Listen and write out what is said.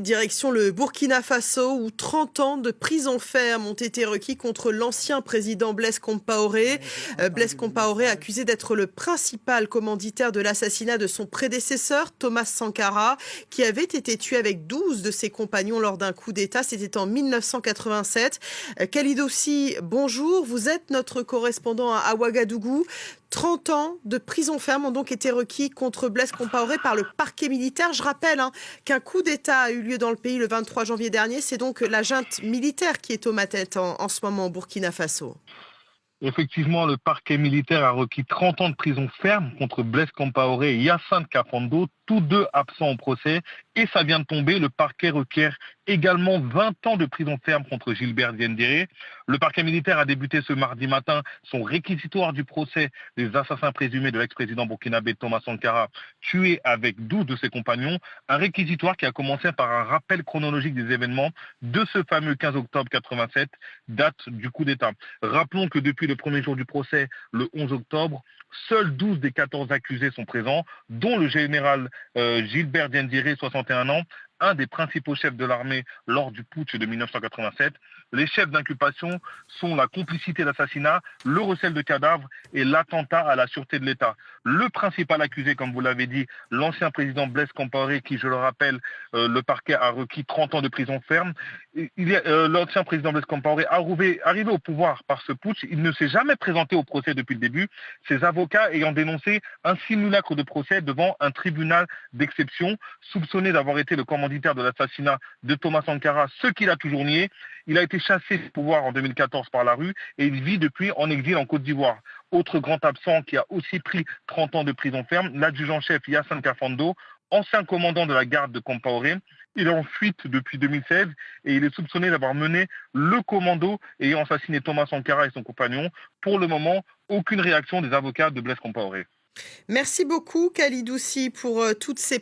Direction le Burkina Faso où 30 ans de prison ferme ont été requis contre l'ancien président Blaise Compaoré. Blaise Compaoré accusé d'être le principal commanditaire de l'assassinat de son prédécesseur Thomas Sankara qui avait été tué avec 12 de ses compagnons lors d'un coup d'État. C'était en 1987. Khalidossi, bonjour. Vous êtes notre correspondant à Ouagadougou. 30 ans de prison ferme ont donc été requis contre Blaise Compaoré par le parquet militaire. Je rappelle qu'un coup d'État a eu lieu dans le pays le 23 janvier dernier. C'est donc la junte militaire qui est aux manettes en ce moment au Burkina Faso. Effectivement, le parquet militaire a requis 30 ans de prison ferme contre Blaise Compaoré et Hyacinthe Kafando, tous deux absents au procès. Et ça vient de tomber, le parquet requiert également 20 ans de prison ferme contre Gilbert Diendéré. Le parquet militaire a débuté ce mardi matin son réquisitoire du procès des assassins présumés de l'ex-président burkinabé Thomas Sankara, tué avec 12 de ses compagnons. Un réquisitoire qui a commencé par un rappel chronologique des événements de ce fameux 15 octobre 87, date du coup d'État. Rappelons que depuis le premier jour du procès, le 11 octobre, seuls 12 des 14 accusés sont présents, dont le général Gilbert Diendéré, 61 ans, un des principaux chefs de l'armée lors du putsch de 1987. Les chefs d'inculpation sont la complicité d'assassinat, le recel de cadavres et l'attentat à la sûreté de l'État. Le principal accusé, comme vous l'avez dit, l'ancien président Blaise Compaoré, qui, je le rappelle, le parquet a requis 30 ans de prison ferme. L'ancien président Blaise Compaoré, arrivé au pouvoir par ce putsch, il ne s'est jamais présenté au procès depuis le début, ses avocats ayant dénoncé un simulacre de procès devant un tribunal d'exception, soupçonné d'avoir été le commanditaire de l'assassinat de Thomas Sankara, ce qu'il a toujours nié. Il a été chassé du pouvoir en 2014 par la rue et il vit depuis en exil en Côte d'Ivoire. Autre grand absent qui a aussi pris 30 ans de prison ferme, l'adjudant-chef Hyacinthe Kafando, ancien commandant de la garde de Compaoré. Il est en fuite depuis 2016 et il est soupçonné d'avoir mené le commando ayant assassiné Thomas Sankara et son compagnon. Pour le moment, aucune réaction des avocats de Blaise Compaoré. Merci beaucoup Khalidossi pour toutes ces